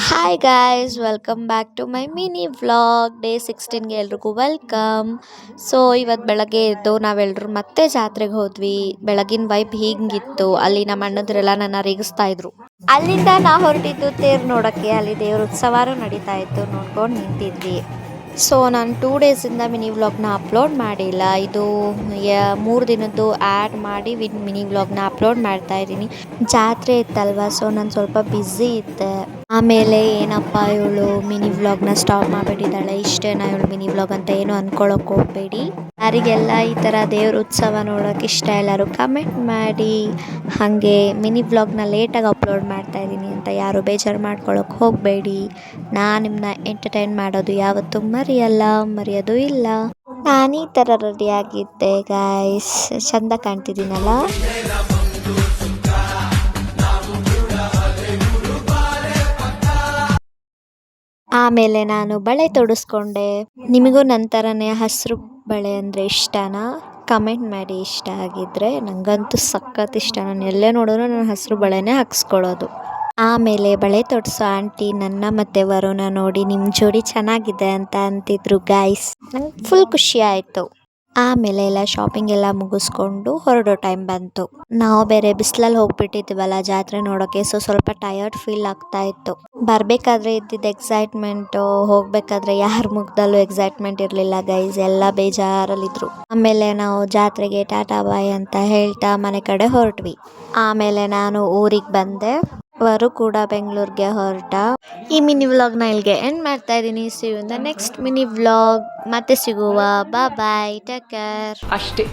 Hi guys, welcome back to my mini vlog. Day 16ಗೆ ಎಲ್ರಿಗೂ welcome. So ಇವತ್ತು ಬೆಳಗ್ಗೆ ಎದ್ದು ನಾವೆಲ್ಲರೂ ಮತ್ತೆ ಜಾತ್ರೆಗೆ ಹೋದ್ವಿ. ಬೆಳಗಿನ ವೈಬ್ ಹೀಗಿತ್ತು, ಅಲ್ಲಿ ನಮ್ಮ ಅಣ್ಣದ್ರೆಲ್ಲ ನನ್ನ ರೇಗಿಸ್ತಾ ಇದ್ರು. ಅಲ್ಲಿಂದ ನಾವು ಹೊರಟಿದ್ದು ತೇರು ನೋಡೋಕ್ಕೆ. ಅಲ್ಲಿ ದೇವ್ರ ಉತ್ಸವನೂ ನಡೀತಾ ಇತ್ತು, ನೋಡ್ಕೊಂಡು ನಿಂತಿದ್ವಿ. ಸೊ ನಾನು 2 ಡೇಸಿಂದ ಮಿನಿ ವ್ಲಾಗ್ನ ಅಪ್ಲೋಡ್ ಮಾಡಿಲ್ಲ. ಇದು 3 ದಿನದ್ದು ಆ್ಯಡ್ ಮಾಡಿ ಮಿನಿ ವ್ಲಾಗ್ನ ಅಪ್ಲೋಡ್ ಮಾಡ್ತಾ ಇದ್ದೀನಿ. ಜಾತ್ರೆ ಇತ್ತಲ್ವ, ಸೊ ನಾನು ಸ್ವಲ್ಪ ಬ್ಯುಸಿ ಇದ್ದೆ. ಆಮೇಲೆ ಏನಪ್ಪ ಇವಳು ಮಿನಿ ವ್ಲಾಗ್ನ ಸ್ಟಾಪ್ ಮಾಡಿಬಿಟ್ಟಿದ್ದಾಳೆ, ಇಷ್ಟೇನಾ ಇವಳು ಮಿನಿ ವ್ಲಾಗ್ ಅಂತ ಏನು ಅಂದ್ಕೊಳ್ಳೋಕೆ ಹೋಗಬೇಡಿ. ಯಾರಿಗೆಲ್ಲ ಈ ಥರ ದೇವ್ರ ಉತ್ಸವ ನೋಡೋಕೆ ಇಷ್ಟ ಎಲ್ಲರೂ ಕಮೆಂಟ್ ಮಾಡಿ. ಹಾಗೆ ಮಿನಿ ವ್ಲಾಗ್ನ ಲೇಟಾಗಿ ಅಪ್ಲೋಡ್ ಮಾಡ್ತಾ ಇದ್ದೀನಿ ಅಂತ ಯಾರು ಬೇಜಾರು ಮಾಡ್ಕೊಳ್ಳೋಕೆ ಹೋಗಬೇಡಿ. ನಾನು ನಿಮ್ಮನ್ನ ಎಂಟರ್ಟೈನ್ ಮಾಡೋದು ಯಾವತ್ತೂ ಮರೆಯೋದು ಇಲ್ಲ. ನಾನು ಈ ಥರ ರೆಡಿಯಾಗಿದ್ದೆ ಗಾಯ್ಸ್, ಚಂದ ಕಾಣ್ತಿದ್ದೀನಲ್ಲ. ಆಮೇಲೆ ನಾನು ಬಳೆ ತೊಡಿಸ್ಕೊಂಡೆ. ನಿಮಗೂ ನನ್ನ ಥರನೇ ಹಸಿರು ಬಳೆ ಅಂದರೆ ಇಷ್ಟನಾ? ಕಮೆಂಟ್ ಮಾಡಿ ಇಷ್ಟ ಆಗಿದ್ದರೆ. ನನಗಂತೂ ಸಖತ್ ಇಷ್ಟ, ನಾನು ಎಲ್ಲೇ ನೋಡಿದ್ರು ನಾನು ಹಸಿರು ಬಳೆನೇ ಹಾಕ್ಸ್ಕೊಳ್ಳೋದು. ಆಮೇಲೆ ಬಳೆ ತೊಡಿಸೋ ಆಂಟಿ ನನ್ನ ಮತ್ತು ವರುಣ ನೋಡಿ ನಿಮ್ಮ ಜೋಡಿ ಚೆನ್ನಾಗಿದೆ ಅಂತ ಅಂತಿದ್ರು ಗಾಯ್ಸ್. ನಂಗೆ ಫುಲ್ ಖುಷಿ ಆಯಿತು. ಆಮೇಲೆ ಎಲ್ಲ ಶಾಪಿಂಗ್ ಎಲ್ಲ ಮುಗಿಸ್ಕೊಂಡು ಹೊರಡೋ ಟೈಮ್ ಬಂತು. ನಾವು ಬೇರೆ ಬಿಸಿಲಲ್ಲಿ ಹೋಗ್ಬಿಟ್ಟಿದ್ದೀವಲ್ಲ ಜಾತ್ರೆ ನೋಡೋಕ್ಕೆ, ಸೊ ಸ್ವಲ್ಪ ಟಯರ್ಡ್ ಫೀಲ್ ಆಗ್ತಾ ಇತ್ತು. ಬರಬೇಕಾದ್ರೆ ಇದ್ದಿದ್ದು ಎಕ್ಸೈಟ್ಮೆಂಟು, ಹೋಗಬೇಕಾದ್ರೆ ಯಾರ ಮುಖದಲ್ಲೂ ಎಕ್ಸೈಟ್ಮೆಂಟ್ ಇರಲಿಲ್ಲ ಗೈಸ್, ಎಲ್ಲ ಬೇಜಾರಲ್ಲಿದ್ದರು. ಆಮೇಲೆ ನಾವು ಜಾತ್ರೆಗೆ ಟಾಟಾ ಬಾಯ್ ಅಂತ ಹೇಳ್ತಾ ಮನೆ ಕಡೆ ಹೊರಟ್ವಿ. ಆಮೇಲೆ ನಾನು ಊರಿಗೆ ಬಂದೆ, ವರು ಕೂಡ ಬೆಂಗಳೂರಿಗೆ ಹೊರಟ. ಈ ಮಿನಿ ವ್ಲಾಗ್ನ ಇಲ್ಲಿಗೆ ಎಂಡ್ ಮಾಡ್ತಾ ಇದ್ದೀನಿ. See you in the next mini vlog. ಮತ್ತೆ ಸಿಗುವ. Bye, take care. ಅಷ್ಟೇ.